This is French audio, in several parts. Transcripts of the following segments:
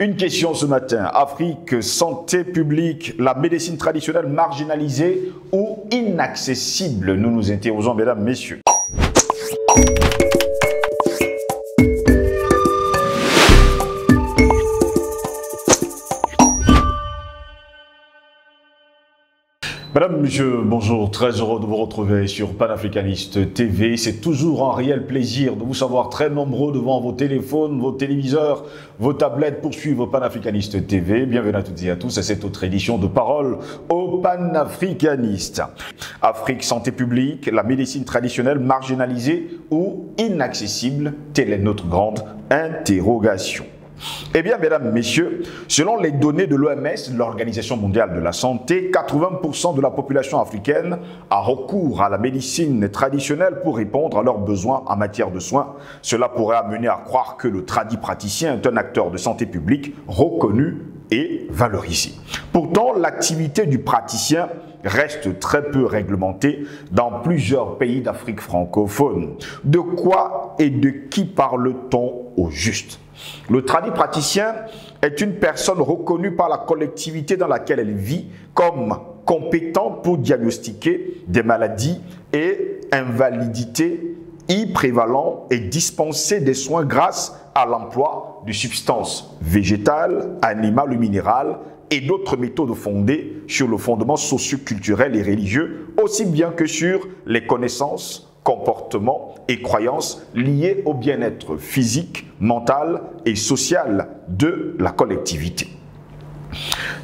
Une question ce matin. Afrique, santé publique, la médecine traditionnelle marginalisée ou inaccessible? Nous nous interrogeons, mesdames, messieurs. Madame, monsieur, bonjour, très heureux de vous retrouver sur Panafricaniste TV. C'est toujours un réel plaisir de vous savoir très nombreux devant vos téléphones, vos téléviseurs, vos tablettes pour suivre Panafricaniste TV. Bienvenue à toutes et à tous à cette autre édition de Parole aux panafricanistes. Afrique, santé publique, la médecine traditionnelle marginalisée ou inaccessible? Telle est notre grande interrogation. Eh bien, mesdames, messieurs, selon les données de l'OMS, l'Organisation mondiale de la santé, 80% de la population africaine a recours à la médecine traditionnelle pour répondre à leurs besoins en matière de soins. Cela pourrait amener à croire que le tradipraticien est un acteur de santé publique reconnu et valorisé. Pourtant, l'activité du praticien reste très peu réglementée dans plusieurs pays d'Afrique francophone. De quoi et de qui parle-t-on au juste? Le tradipraticien est une personne reconnue par la collectivité dans laquelle elle vit comme compétente pour diagnostiquer des maladies et invalidités y prévalant et dispenser des soins grâce à l'emploi de substances végétales, animales ou minérales et d'autres méthodes fondées sur le fondement socio-culturel et religieux, aussi bien que sur les connaissances, comportements et croyances liées au bien-être physique, mental et social de la collectivité.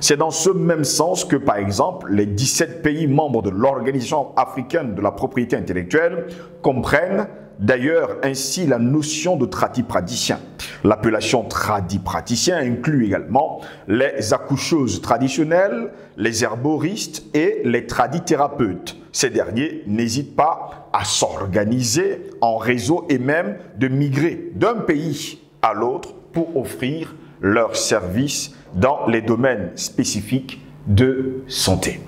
C'est dans ce même sens que, par exemple, les 17 pays membres de l'Organisation africaine de la propriété intellectuelle comprennent d'ailleurs ainsi la notion de tradipraticien. L'appellation tradipraticien inclut également les accoucheuses traditionnelles, les herboristes et les tradithérapeutes. Ces derniers n'hésitent pas à s'organiser en réseau et même de migrer d'un pays à l'autre pour offrir leurs services dans les domaines spécifiques de santé.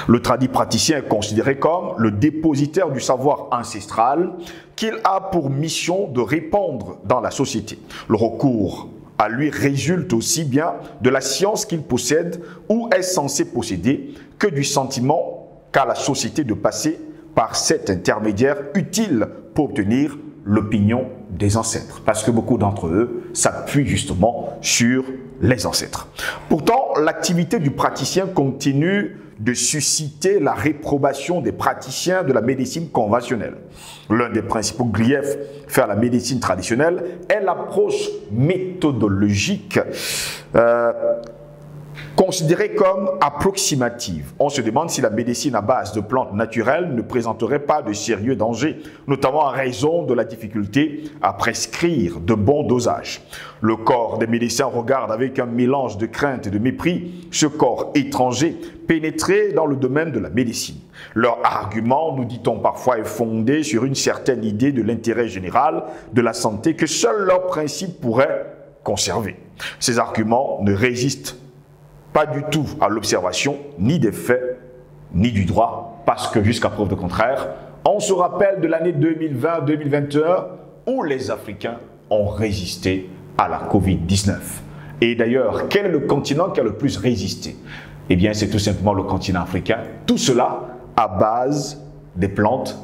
Le tradipraticien est considéré comme le dépositaire du savoir ancestral qu'il a pour mission de répandre dans la société. Le recours à lui résulte aussi bien de la science qu'il possède ou est censé posséder que du sentiment qu'a la société de passer par cet intermédiaire utile pour obtenir l'opinion des ancêtres. Parce que beaucoup d'entre eux s'appuient justement sur les ancêtres. Pourtant, l'activité du praticien continue de susciter la réprobation des praticiens de la médecine conventionnelle. L'un des principaux griefs faits à la médecine traditionnelle est l'approche méthodologique considérée comme approximative. On se demande si la médecine à base de plantes naturelles ne présenterait pas de sérieux dangers, notamment en raison de la difficulté à prescrire de bons dosages. Le corps des médecins regarde avec un mélange de crainte et de mépris ce corps étranger pénétré dans le domaine de la médecine. Leur argument, nous dit-on parfois, est fondé sur une certaine idée de l'intérêt général de la santé que seuls leurs principes pourraient conserver. Ces arguments ne résistent pas du tout à l'observation, ni des faits, ni du droit, parce que jusqu'à preuve de contraire, on se rappelle de l'année 2020-2021 où les Africains ont résisté à la Covid-19. Et d'ailleurs, quel est le continent qui a le plus résisté? Eh bien, c'est tout simplement le continent africain. Tout cela à base des plantes,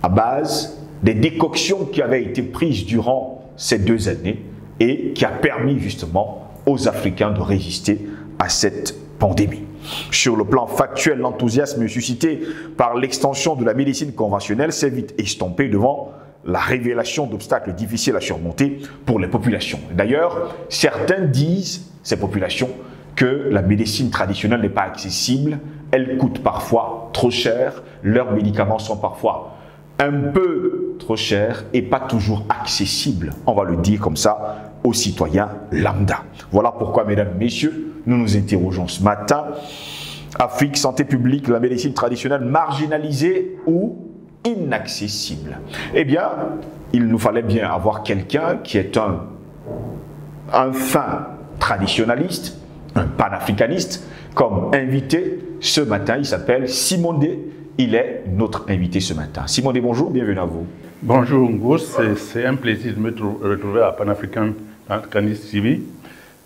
à base des décoctions qui avaient été prises durant ces 2 années et qui a permis justement aux Africains de résister à cette pandémie. Sur le plan factuel, l'enthousiasme suscité par l'extension de la médecine conventionnelle s'est vite estompé devant la révélation d'obstacles difficiles à surmonter pour les populations. D'ailleurs, certains disent, ces populations, que la médecine traditionnelle n'est pas accessible, elle coûte parfois trop cher, leurs médicaments sont parfois un peu trop chers et pas toujours accessibles, on va le dire comme ça, aux citoyens lambda. Voilà pourquoi, mesdames, messieurs, nous nous interrogeons ce matin. Afrique, santé publique, la médecine traditionnelle marginalisée ou inaccessible? Eh bien, il nous fallait bien avoir quelqu'un qui est un fin traditionnaliste, un panafricaniste, comme invité ce matin. Il s'appelle Simone D. Il est notre invité ce matin. Simone D, bonjour, bienvenue à vous. Bonjour Ngous, c'est un plaisir de me retrouver à Panafricaniste TV.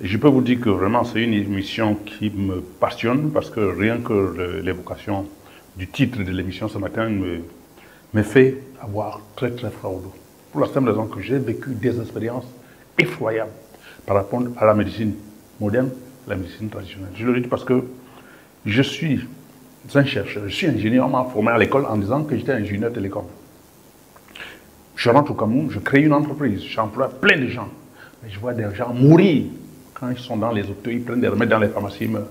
Je peux vous dire que vraiment c'est une émission qui me passionne parce que rien que l'évocation du titre de l'émission ce matin me fait avoir très très froid au dos. Pour la simple raison que j'ai vécu des expériences effroyables par rapport à la médecine moderne, la médecine traditionnelle. Je le dis parce que je suis un chercheur, je suis ingénieur, on m'a formé à l'école en disant que j'étais ingénieur télécom. Je rentre au Cameroun, je crée une entreprise, j'emploie plein de gens. Mais je vois des gens mourir quand ils sont dans les hôpitaux, ils prennent des remèdes dans les pharmacies, ils meurent.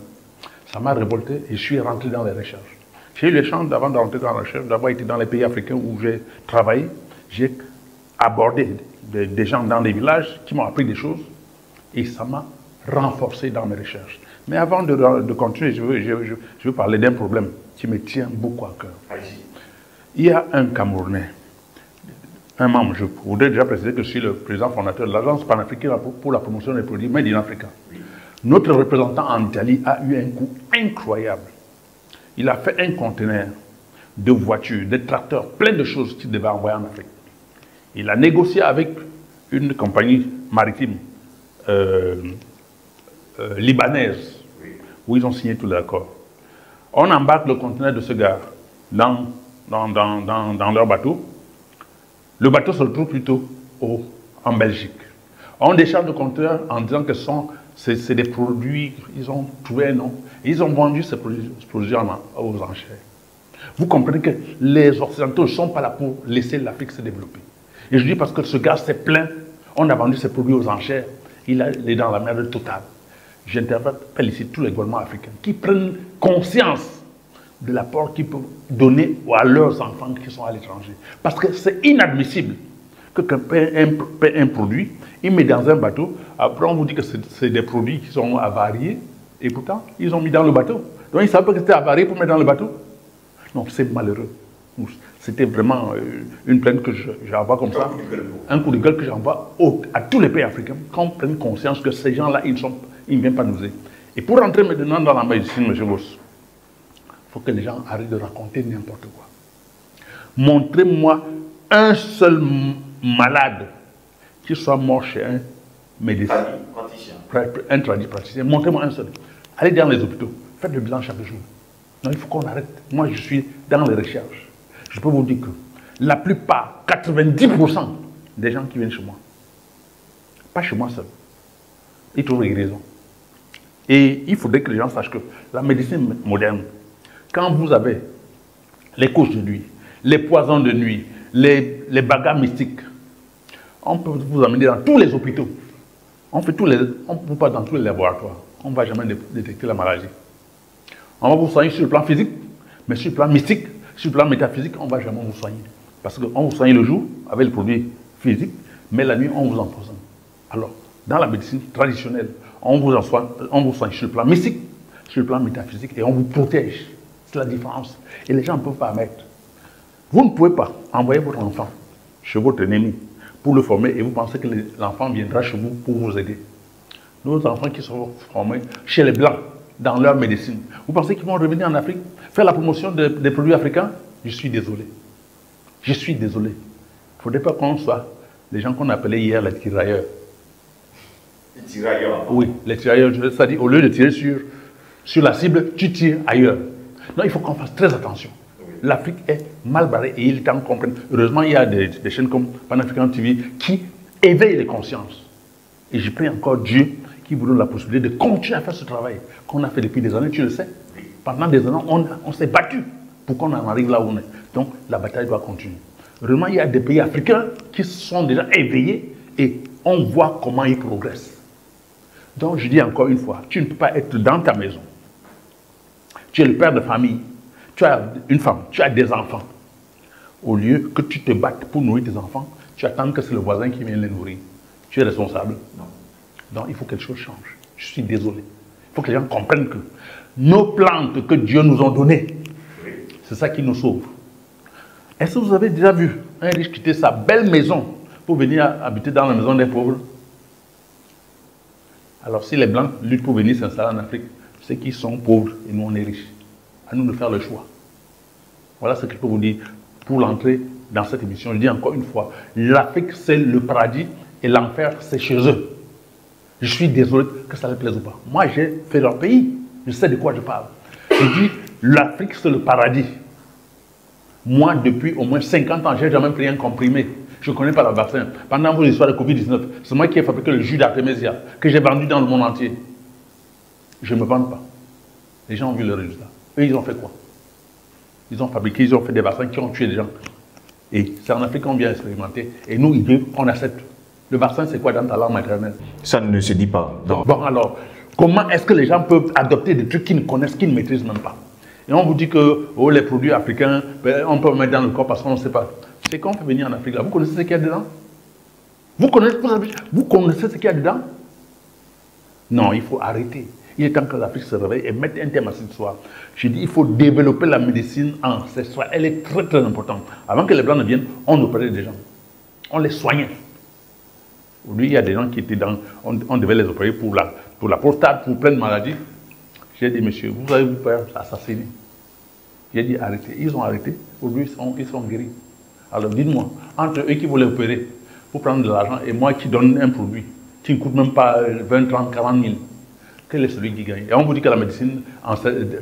Ça m'a révolté et je suis rentré dans les recherches. J'ai eu la chance avant de rentrer dans la recherche, d'avoir été dans les pays africains où j'ai travaillé. J'ai abordé des gens dans des villages qui m'ont appris des choses et ça m'a renforcé dans mes recherches. Mais avant de continuer, je veux parler d'un problème qui me tient beaucoup à cœur. Il y a un Camerounais, un membre, je voudrais déjà préciser que je suis le président fondateur de l'Agence panafricaine pour la promotion des produits Made in Africa. Notre représentant en Italie a eu un coup incroyable. Il a fait un conteneur de voitures, de tracteurs, plein de choses qu'il devait envoyer en Afrique. Il a négocié avec une compagnie maritime libanaise, où ils ont signé tout l'accord. On embarque le conteneur de ce gars dans leur bateau. Le bateau se retrouve plutôt en Belgique. On décharge le conteneur en disant que c'est des produits, ils ont trouvé un nom, et ils ont vendu ces produits aux enchères. Vous comprenez que les Occidentaux ne sont pas là pour laisser l'Afrique se développer. Et je dis parce que ce gars s'est plaint, on a vendu ses produits aux enchères, il est dans la merde totale. J'interpelle ici tous les gouvernements africains qui prennent conscience de l'apport qu'ils peuvent donner à leurs enfants qui sont à l'étranger. Parce que c'est inadmissible que quelqu'un paie un produit, il met dans un bateau, après on vous dit que c'est des produits qui sont avariés, et pourtant ils ont mis dans le bateau. Donc ils ne savent pas que c'était avarié pour mettre dans le bateau. Non, c'est malheureux. C'était vraiment une plainte que j'envoie comme ça, un coup de gueule que j'envoie à tous les pays africains, qu'on prenne conscience que ces gens-là, ils ne viennent pas nous aider. Et pour rentrer maintenant dans la médecine, M. Goss, il faut que les gens arrêtent de raconter n'importe quoi. Montrez-moi un seul malade qui soit mort chez un médecin, un praticien. Montrez-moi un seul. Allez dans les hôpitaux, faites le bilan chaque jour. Non, il faut qu'on arrête. Moi, je suis dans les recherches. Je peux vous dire que la plupart, 90% des gens qui viennent chez moi, pas chez moi seul, ils trouvent des raisons. Et il faudrait que les gens sachent que la médecine moderne, quand vous avez les couches de nuit, les poisons de nuit, les bagarres mystiques, on peut vous amener dans tous les hôpitaux. On vous passe dans tous les laboratoires. On ne va jamais détecter la maladie. On va vous soigner sur le plan physique, mais sur le plan mystique, sur le plan métaphysique, on ne va jamais vous soigner. Parce qu'on vous soigne le jour avec le produit physique, mais la nuit, on vous empoisonne. Alors, dans la médecine traditionnelle, on vous soigne sur le plan mystique, sur le plan métaphysique, et on vous protège. C'est la différence. Et les gens ne peuvent pas mettre. Vous ne pouvez pas envoyer votre enfant chez votre ennemi pour le former et vous pensez que l'enfant viendra chez vous pour vous aider. Nos enfants qui sont formés chez les Blancs, dans leur médecine, vous pensez qu'ils vont revenir en Afrique, faire la promotion des produits africains? Je suis désolé. Je suis désolé. Il ne faudrait pas qu'on soit les gens qu'on appelait hier les tirailleurs. Les tirailleurs? Oui, les tirailleurs, c'est-à-dire au lieu de tirer sur la cible, tu tires ailleurs. Non, il faut qu'on fasse très attention. L'Afrique est mal barrée et il est temps qu'on comprenne. Heureusement, il y a des chaînes comme Pan-African TV qui éveillent les consciences. Et je prie encore Dieu qui vous donne la possibilité de continuer à faire ce travail qu'on a fait depuis des années, tu le sais. Pendant des années, on s'est battu pour qu'on en arrive là où on est. Donc, la bataille doit continuer. Heureusement, il y a des pays africains qui sont déjà éveillés et on voit comment ils progressent. Donc, je dis encore une fois, tu ne peux pas être dans ta maison. Tu es le père de famille. Tu as une femme, tu as des enfants. Au lieu que tu te battes pour nourrir tes enfants, tu attends que c'est le voisin qui vienne les nourrir. Tu es responsable? Non. Donc il faut que quelque chose change. Je suis désolé. Il faut que les gens comprennent que nos plantes que Dieu nous a données, c'est ça qui nous sauve. Est-ce que vous avez déjà vu un riche quitter sa belle maison pour venir habiter dans la maison des pauvres? Alors si les Blancs luttent pour venir s'installer en Afrique, c'est qu'ils sont pauvres et nous on est riches. À nous de faire le choix. Voilà ce que je peux vous dire pour l'entrée dans cette émission. Je dis encore une fois, l'Afrique c'est le paradis et l'enfer c'est chez eux. Je suis désolé que ça ne plaise ou pas. Moi, j'ai fait leur pays. Je sais de quoi je parle. Je dis, l'Afrique, c'est le paradis. Moi, depuis au moins 50 ans, je n'ai jamais pris un comprimé. Je ne connais pas le vaccin. Pendant vos histoires de Covid-19, c'est moi qui ai fabriqué le jus d'Artémisia, que j'ai vendu dans le monde entier. Je ne me vante pas. Les gens ont vu le résultat. Eux, ils ont fait quoi? Ils ont fabriqué, ils ont fait des vaccins qui ont tué des gens. Et c'est en Afrique qu'on vient expérimenter. Et nous, on accepte. Le vaccin, c'est quoi dans ta langue maternelle? Ça ne se dit pas. Non. Bon, alors, comment est-ce que les gens peuvent adopter des trucs qu'ils ne connaissent, qu'ils ne maîtrisent même pas? Et on vous dit que oh, les produits africains, ben, on peut mettre dans le corps parce qu'on ne sait pas. C'est qu'on fait venir en Afrique, là. Vous connaissez ce qu'il y a dedans? Vous connaissez ce qu'il y a dedans? Non, il faut arrêter. Il est temps que l'Afrique se réveille et mette un thème à cette histoire. Je dis, il faut développer la médecine ancestrale. Elle est très, très importante. Avant que les Blancs ne viennent, on opérait des gens. On les soignait. Aujourd'hui, il y a des gens qui étaient dans... On devait les opérer pour la prostate, pour plein de maladies. J'ai dit, monsieur, vous allez vous faire assassiner. J'ai dit, arrêtez. Ils ont arrêté. Aujourd'hui, ils sont guéris. Alors, dites-moi, entre eux qui voulaient opérer pour prendre de l'argent et moi qui donne un produit qui ne coûte même pas 20, 30, 40 000, quel est celui qui gagne? Et on vous dit que la médecine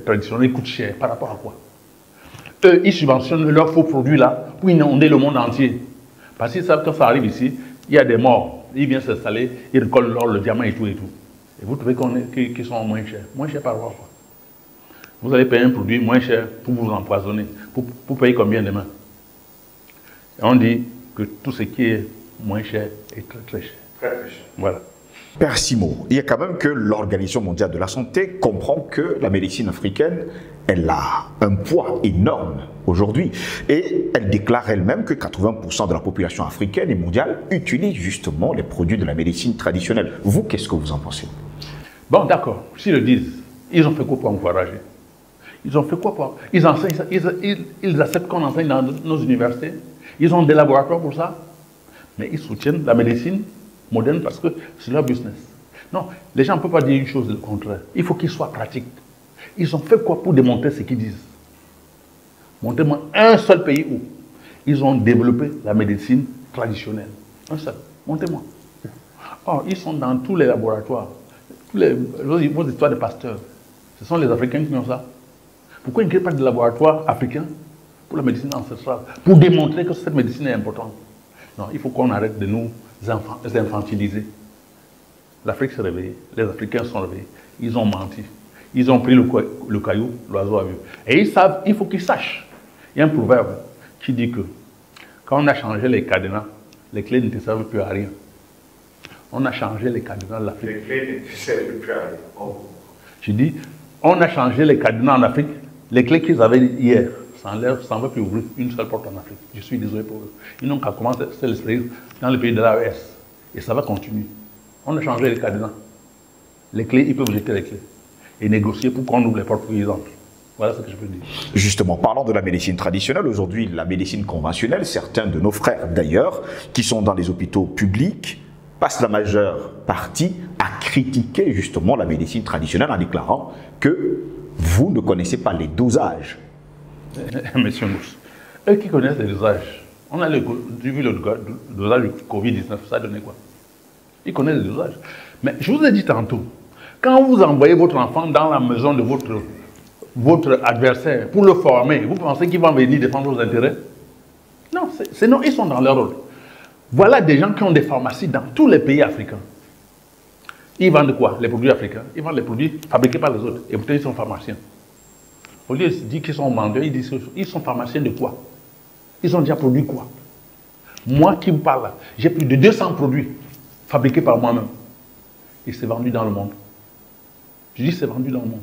traditionnelle coûte cher. Par rapport à quoi? Eux, ils subventionnent leurs faux produits là pour inonder le monde entier. Parce qu'ils savent que quand ça arrive ici, il y a des morts. Ils viennent s'installer, ils récoltent l'or, le diamant et tout et tout. Et vous trouvez qu'ils sont moins chers. Moins chers par rapport à quoi? Vous allez payer un produit moins cher pour vous empoisonner. Pour payer combien demain? Et on dit que tout ce qui est moins cher est très très cher. Très très cher. Voilà. Père Simon, il y a quand même que l'Organisation mondiale de la santé comprend que la médecine africaine, elle a un poids énorme aujourd'hui. Et elle déclare elle-même que 80% de la population africaine et mondiale utilise justement les produits de la médecine traditionnelle. Vous, qu'est-ce que vous en pensez? Bon, d'accord, s'ils le disent, ils ont fait quoi pour encourager? Ils ont fait quoi pour... Ils enseignent, ils acceptent qu'on enseigne dans nos universités. Ils ont des laboratoires pour ça. Mais ils soutiennent la médecine moderne parce que c'est leur business. Non, les gens ne peuvent pas dire une chose et le contraire. Il faut qu'ils soient pratiques. Ils ont fait quoi pour démontrer ce qu'ils disent? Montrez-moi un seul pays où ils ont développé la médecine traditionnelle. Un seul. Montrez-moi. Or, ils sont dans tous les laboratoires. Vos histoires de pasteurs. Ce sont les Africains qui ont ça. Pourquoi ils ne créent pas de laboratoire africain pour la médecine ancestrale? Pour démontrer que cette médecine est importante. Non, il faut qu'on arrête de nous infantiliser. L'Afrique s'est réveillée, les Africains sont réveillés. Ils ont menti. Ils ont pris le caillou, l'oiseau a vu. Et ils savent, il faut qu'ils sachent. Il y a un proverbe qui dit que quand on a changé les cadenas, les clés ne te servent plus à rien. On a changé les cadenas de l'Afrique. Les clés ne te servent plus à rien. Oh. Je dis, on a changé les cadenas en Afrique. Les clés qu'ils avaient hier, ça ne va plus ouvrir une seule porte en Afrique. Je suis désolé pour eux. Ils n'ont qu'à commencer l'expérience dans le pays de l'AES. Et ça va continuer. On a changé les cadenas. Les clés, ils peuvent jeter les clés. Et négocier pour qu'on ouvre les portes pour qu'ils entrent. Voilà ce que je peux dire. Justement, parlant de la médecine traditionnelle, aujourd'hui, la médecine conventionnelle, certains de nos frères d'ailleurs, qui sont dans les hôpitaux publics, passent la majeure partie à critiquer justement la médecine traditionnelle en déclarant que vous ne connaissez pas les dosages. Monsieur Mousse, eux qui connaissent les dosages, on a vu le dosage du Covid-19, ça a donné quoi? Ils connaissent les dosages. Mais je vous ai dit tantôt, quand vous envoyez votre enfant dans la maison de votre adversaire pour le former, vous pensez qu'il va venir défendre vos intérêts? Non, non, ils sont dans leur rôle. Voilà des gens qui ont des pharmacies dans tous les pays africains. Ils vendent quoi? Les produits africains. Ils vendent les produits fabriqués par les autres. Et pourtant, ils sont pharmaciens. Au lieu de dire qu'ils sont vendeurs, ils disent qu'ils sont pharmaciens de quoi? Ils ont déjà produit quoi? Moi qui vous parle là, j'ai plus de 200 produits fabriqués par moi-même. Et c'est vendu dans le monde. Je dis c'est vendu dans le monde.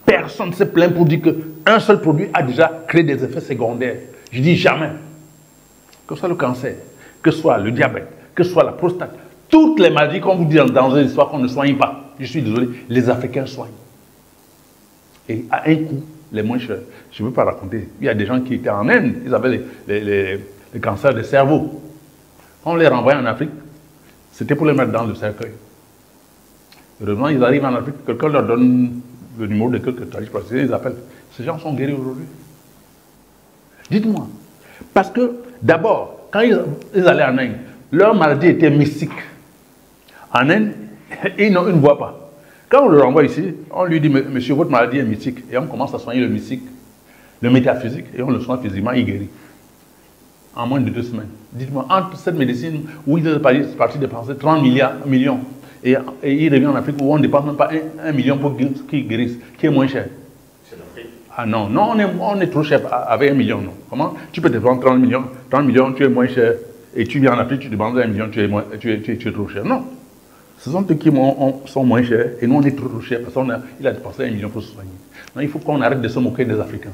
Personne ne se plaint pour dire qu'un seul produit a déjà créé des effets secondaires. Je dis jamais. Que ce soit le cancer, que ce soit le diabète, que ce soit la prostate, toutes les maladies qu'on vous dit dans une histoire qu'on ne soigne pas. Je suis désolé, les Africains soignent. Et à un coût, les moins chers. Je ne veux pas raconter. Il y a des gens qui étaient en Inde, ils avaient les cancers du cerveau. Quand on les renvoyait en Afrique, c'était pour les mettre dans le cercueil. Heureusement, ils arrivent en Afrique, quelqu'un leur donne le numéro de quelques traditionnels, ils appellent. Ces gens sont guéris aujourd'hui. Dites-moi. Parce que, d'abord, quand ils allaient en Inde, leur maladie était mystique. En Inde, Ils ne voient pas. Quand on le renvoie ici, on lui dit, monsieur, votre maladie est mystique. Et on commence à soigner le mystique, le métaphysique, et on le soigne physiquement, il guérit. En moins de 2 semaines. Dites-moi, entre cette médecine où il est parti dépenser 30 millions, et il revient en Afrique où on ne dépense même pas 1 million pour qu'il guérisse, qui est moins cher. C'est l'Afrique. Ah non, non, on est trop cher avec 1 million. Non. Comment tu peux te prendre 30 millions, tu es moins cher, et tu viens en Afrique, tu demandes 1 million, tu es trop cher. Non. Ce sont eux qui sont moins chers, et nous on est trop cher, parce qu'il a dépensé 1 million pour se soigner. Non, il faut qu'on arrête de se moquer des Africains.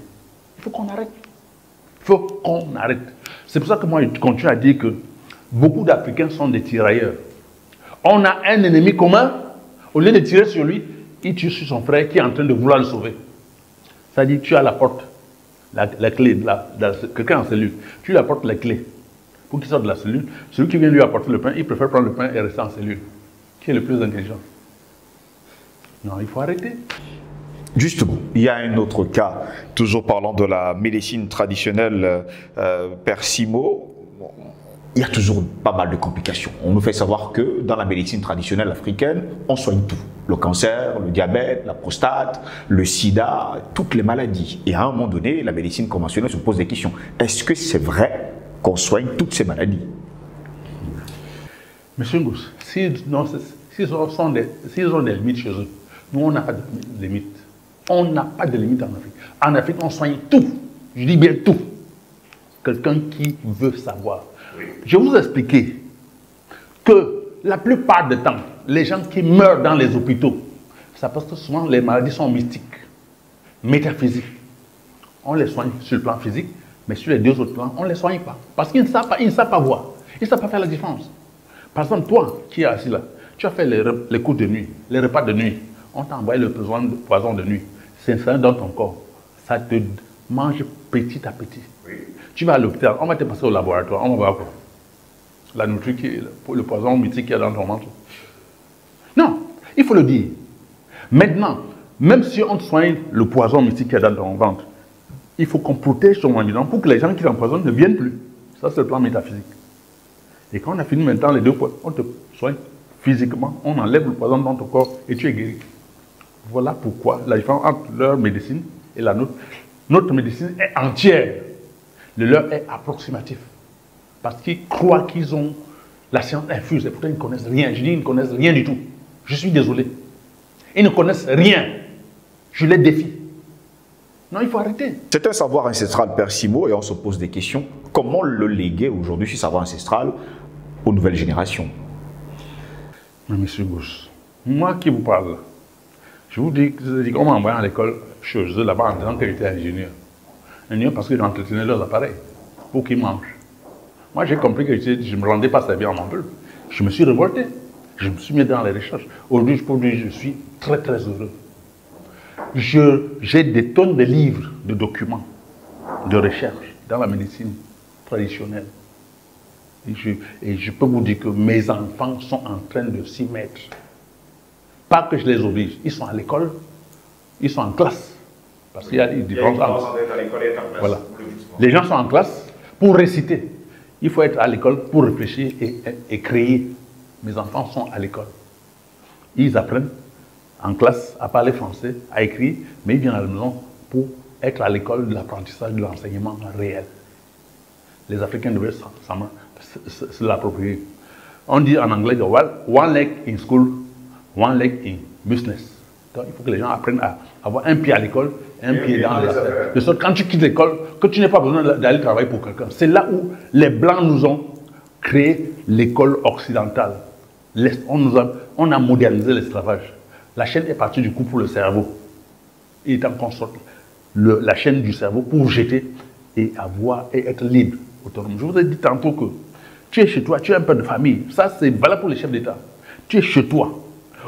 Il faut qu'on arrête. Il faut qu'on arrête. C'est pour ça que moi, je continue à dire que beaucoup d'Africains sont des tirailleurs. On a un ennemi commun, au lieu de tirer sur lui, il tire sur son frère qui est en train de vouloir le sauver. C'est-à-dire, tu as la porte, la clé, quelqu'un en cellule, tu lui apportes la clé pour qu'il sorte de la cellule. Celui qui vient lui apporter le pain, il préfère prendre le pain et rester en cellule. Qui est le plus intelligent? Non, il faut arrêter. Justement, il y a un autre cas, toujours parlant de la médecine traditionnelle, Père Simo. Il y a toujours pas mal de complications. On nous fait savoir que dans la médecine traditionnelle africaine, on soigne tout. Le cancer, le diabète, la prostate, le sida, toutes les maladies. Et à un moment donné, la médecine conventionnelle se pose des questions. Est-ce que c'est vrai qu'on soigne toutes ces maladies? Monsieur Ngous, s'ils ont des limites chez eux, nous, on n'a pas de limites. On n'a pas de limite en Afrique. En Afrique, on soigne tout. Je dis bien tout. Quelqu'un qui veut savoir. Je vais vous expliquer que la plupart du temps, les gens qui meurent dans les hôpitaux, c'est parce que souvent les maladies sont mystiques, métaphysiques. On les soigne sur le plan physique, mais sur les 2 autres plans, on ne les soigne pas. Parce qu'ils ne savent pas voir. Ils ne savent pas faire la différence. Par exemple, toi qui es assis là, tu as fait les cours de nuit, les repas de nuit. On t'a envoyé le poison de nuit. C'est ça dans ton corps. Ça te mange petit à petit. Oui. Tu vas à l'hôpital, on va te passer au laboratoire, on va voir quoi? La nourriture, le poison mythique qu'il y a dans ton ventre. Non, il faut le dire. Maintenant, même si on soigne le poison mythique qu'il y a dans ton ventre, il faut qu'on protège ton environnement pour que les gens qui l'empoisonnent ne viennent plus. Ça, c'est le plan métaphysique. Et quand on a fini maintenant les 2 points, on te soigne physiquement, on enlève le poison dans ton corps et tu es guéri. Voilà pourquoi la différence entre leur médecine et la nôtre. Notre médecine est entière. Le leur est approximatif. Parce qu'ils croient qu'ils ont la science infuse et pourtant ils ne connaissent rien. Je dis ils ne connaissent rien du tout. Je suis désolé. Ils ne connaissent rien. Je les défie. Non, il faut arrêter. C'est un savoir ancestral, Père Simo, et on se pose des questions. Comment le léguer aujourd'hui, ce savoir ancestral, aux nouvelles générations? Mais monsieur Gousse, moi qui vous parle, je vous dis qu'on m'a envoyé à l'école chez eux là-bas en disant que j'étais ingénieur. Ingénieur parce que j'entretenais leurs appareils pour qu'ils mangent. Moi j'ai compris que je ne me rendais pas servir en mon peuple. Je me suis révolté. Je me suis mis dans les recherches. Aujourd'hui, je suis très très heureux. J'ai des tonnes de livres, de documents, de recherche dans la médecine traditionnelle. Et je peux vous dire que mes enfants sont en train de s'y mettre. Pas que je les oblige. Ils sont à l'école, ils sont en classe. Parce qu'il y a des différences entre... Voilà. Les gens sont en classe pour réciter. Il faut être à l'école pour réfléchir et créer. Mes enfants sont à l'école. Ils apprennent en classe à parler français, à écrire, mais ils viennent à la maison pour être à l'école de l'apprentissage de l'enseignement réel. Les Africains devraient se l'approprier. On dit en anglais, one leg in school, one leg in business. Donc, il faut que les gens apprennent à avoir un pied à l'école et un pied dans les affaires. De sorte que quand tu quittes l'école, que tu n'aies pas besoin d'aller travailler pour quelqu'un. C'est là où les Blancs nous ont créé l'école occidentale. On a modernisé l'esclavage. La chaîne est partie du cou pour le cerveau. Il est en consort la chaîne du cerveau pour jeter et être libre, autonome. Je vous ai dit tantôt que tu es chez toi, tu es un peu de famille. Ça, c'est valable pour les chefs d'État. Tu es chez toi.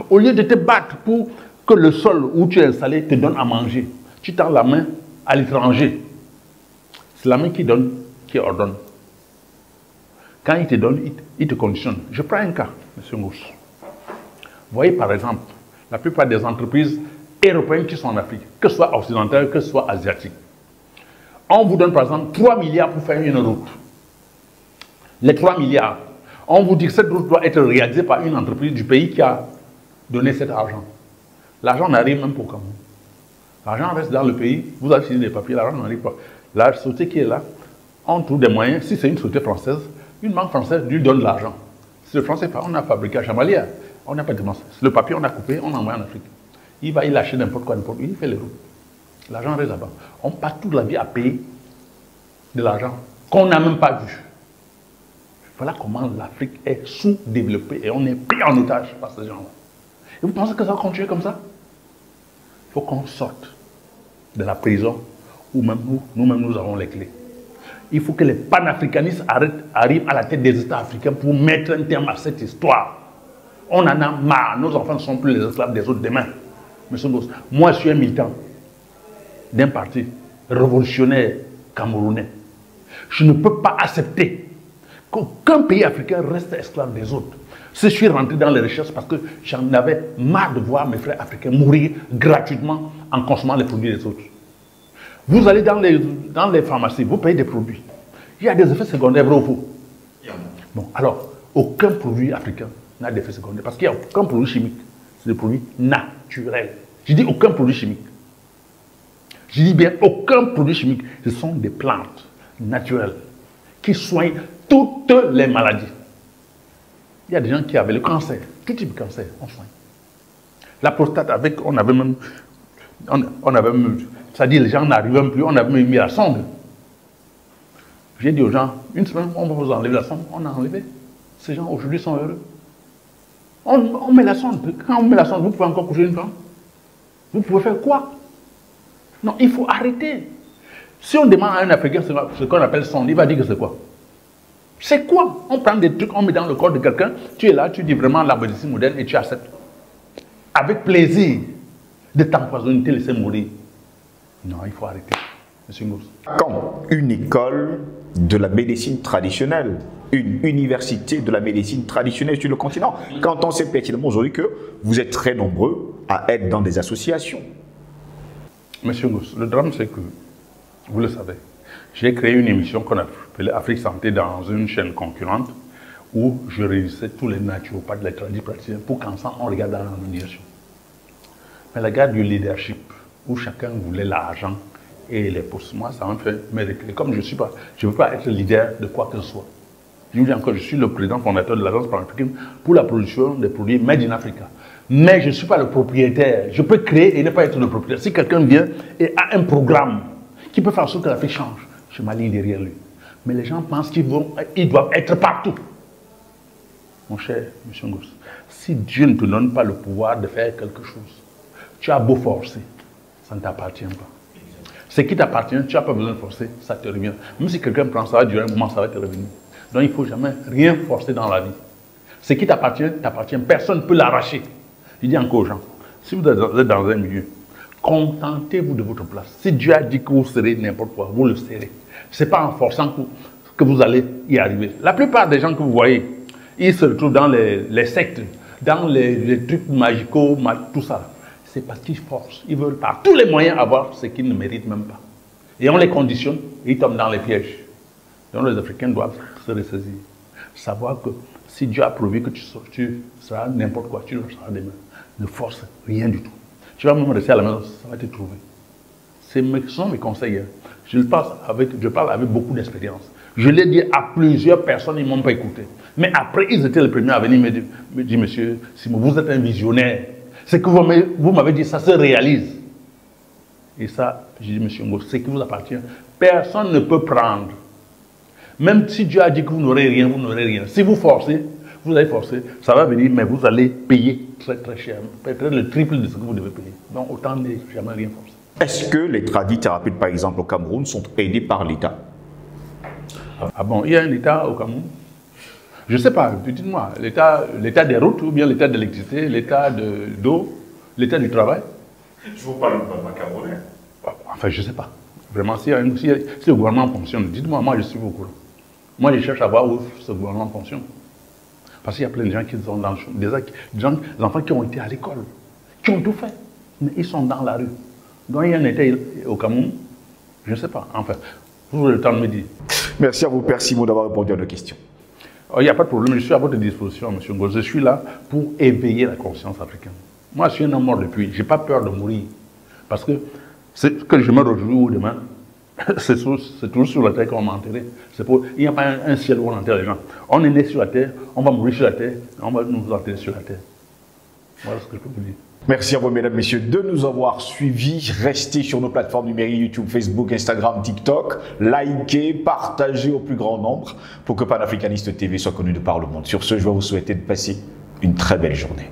Au lieu de te battre pour que le sol où tu es installé te donne à manger, tu tends la main à l'étranger. C'est la main qui donne, qui ordonne. Quand il te donne, il te conditionne. Je prends un cas, M. Ngousse. Vous voyez, par exemple, la plupart des entreprises européennes qui sont en Afrique, que ce soit occidentales, que ce soit asiatiques, on vous donne, par exemple, 3 milliards pour faire une route. Les 3 milliards, on vous dit que cette route doit être réalisée par une entreprise du pays qui a donner cet argent. L'argent n'arrive même pas au Cameroun. L'argent reste dans le pays, vous avez signé des papiers, l'argent n'arrive pas. La société qui est là, on trouve des moyens. Si c'est une société française, une banque française lui donne de l'argent. Si le français, on a fabriqué à Chamalia, on n'a pas de démence. Le papier, on a coupé, on envoie en Afrique. Il va, il achète n'importe quoi, n'importe où, il fait les routes. L'argent reste là-bas. On passe toute la vie à payer de l'argent qu'on n'a même pas vu. Voilà comment l'Afrique est sous-développée et on est pris en otage par ces gens-là. Et vous pensez que ça va continuer comme ça? Il faut qu'on sorte de la prison où même nous-mêmes nous avons les clés. Il faut que les panafricanistes arrivent à la tête des États africains pour mettre un terme à cette histoire. On en a marre. Nos enfants ne sont plus les esclaves des autres demain. Monsieur Boss, moi je suis un militant d'un parti révolutionnaire camerounais. Je ne peux pas accepter qu'aucun pays africain reste esclave des autres. Je suis rentré dans les recherches parce que j'en avais marre de voir mes frères africains mourir gratuitement en consommant les produits des autres. Vous allez dans les pharmacies, vous payez des produits. Il y a des effets secondaires, vrai ou faux? Bon, alors, aucun produit africain n'a d'effet secondaire parce qu'il n'y a aucun produit chimique. C'est des produits naturels. Je dis aucun produit chimique. Je dis bien aucun produit chimique. Ce sont des plantes naturelles qui soignent toutes les maladies. Il y a des gens qui avaient le cancer, tout type de cancer, on soigne. La prostate, on avait même, c'est-à-dire les gens n'arrivaient même plus, on avait même mis la sonde. J'ai dit aux gens, une semaine, on va vous enlever la sonde, on a enlevé. Ces gens aujourd'hui sont heureux. On met la sonde, quand on met la sonde, vous pouvez encore coucher une femme. Vous pouvez faire quoi? Non, il faut arrêter. Si on demande à un Africain ce qu'on appelle sonde, il va dire que c'est quoi? C'est quoi? On prend des trucs, on met dans le corps de quelqu'un, tu es là, tu dis vraiment la médecine moderne et tu acceptes. Avec plaisir de t'empoisonner, de te laisser mourir. Non, il faut arrêter. Monsieur Ngous. Quand une école de la médecine traditionnelle, une université de la médecine traditionnelle sur le continent, quand on sait pertinemment aujourd'hui que vous êtes très nombreux à être dans des associations. Monsieur Ngous, le drame c'est que, vous le savez, j'ai créé une émission qu'on appelait Afrique Santé dans une chaîne concurrente où je réunissais tous les naturopathes, les tradipraticiens pour qu'ensemble on regarde dans l'organisation. Mais la garde du leadership, où chacun voulait l'argent et les postes, moi ça m'a fait me reculer. Comme je ne veux pas être leader de quoi que ce soit. Je vous dis encore, je suis le président fondateur de l'Agence panafricaine pour la production des produits Made in Africa. Mais je ne suis pas le propriétaire. Je peux créer et ne pas être le propriétaire. Si quelqu'un vient et a un programme qui peut faire en sorte que l'Afrique change, je m'aligne derrière lui. Mais les gens pensent qu'ils doivent être partout. Mon cher M. Ngous, si Dieu ne te donne pas le pouvoir de faire quelque chose, tu as beau forcer, ça ne t'appartient pas. Ce qui t'appartient, tu n'as pas besoin de forcer, ça te revient. Même si quelqu'un prend ça, va durer un moment, ça va te revenir. Donc il ne faut jamais rien forcer dans la vie. Ce qui t'appartient, t'appartient. Personne ne peut l'arracher. Je dis encore aux gens, si vous êtes dans un milieu, contentez-vous de votre place. Si Dieu a dit que vous serez n'importe quoi, vous le serez. Ce n'est pas en forçant que vous allez y arriver. La plupart des gens que vous voyez, ils se retrouvent dans les sectes, dans les trucs magicaux, tout ça. C'est parce qu'ils forcent. Ils veulent par tous les moyens avoir ce qu'ils ne méritent même pas. Et on les conditionne et ils tombent dans les pièges. Donc les Africains doivent se ressaisir. Savoir que si Dieu a prévu que tu seras n'importe quoi, tu le seras demain. Ne force rien du tout. Tu vas même rester à la maison, ça va te trouver. Ce sont mes conseils. Je parle avec beaucoup d'expérience. Je l'ai dit à plusieurs personnes, ils ne m'ont pas écouté. Mais après, ils étaient les premiers à venir me dire, monsieur Simon, vous êtes un visionnaire. Ce que vous m'avez dit, ça se réalise. Et ça, j'ai dit, monsieur Ngo, ce qui vous appartient, personne ne peut prendre. Même si Dieu a dit que vous n'aurez rien, vous n'aurez rien. Si vous forcez, vous allez forcer, ça va venir, mais vous allez payer très très cher. Peut-être le triple de ce que vous devez payer. Donc autant ne jamais rien forcer. Est-ce que les tradithérapeutes, par exemple, au Cameroun, sont aidés par l'État? Ah bon, il y a un État au Cameroun? Je ne sais pas, dites-moi, l'État des routes ou bien l'État de l'électricité, l'État de l'eau, l'État du travail? Je vous parle de Camerounais. Enfin, je ne sais pas. Vraiment, si le gouvernement fonctionne, dites-moi, moi je suis au courant. Moi je cherche à voir où ce gouvernement fonctionne. Parce qu'il y a plein de gens qui sont dans des enfants qui ont été à l'école, qui ont tout fait, mais ils sont dans la rue. Donc il y a un État au Cameroun, je ne sais pas. Enfin, vous avez le temps de me dire. Merci à vous, Père Simon, d'avoir répondu à nos questions. Il n'y a pas de problème, je suis à votre disposition, M. Ngo. Je suis là pour éveiller la conscience africaine. Moi, je suis un homme mort depuis. Je n'ai pas peur de mourir. Parce que je meurs aujourd'hui ou demain, c'est toujours sur la terre qu'on m'a enterré. Il n'y a pas un ciel où on enterre les gens. On est né sur la terre, on va mourir sur la terre, on va nous enterrer sur la terre. Voilà ce que je peux vous dire. Merci à vous, mesdames, messieurs, de nous avoir suivis. Restez sur nos plateformes numériques YouTube, Facebook, Instagram, TikTok. Likez, partagez au plus grand nombre pour que Panafricaniste TV soit connu de par le monde. Sur ce, je vais vous souhaiter de passer une très belle journée.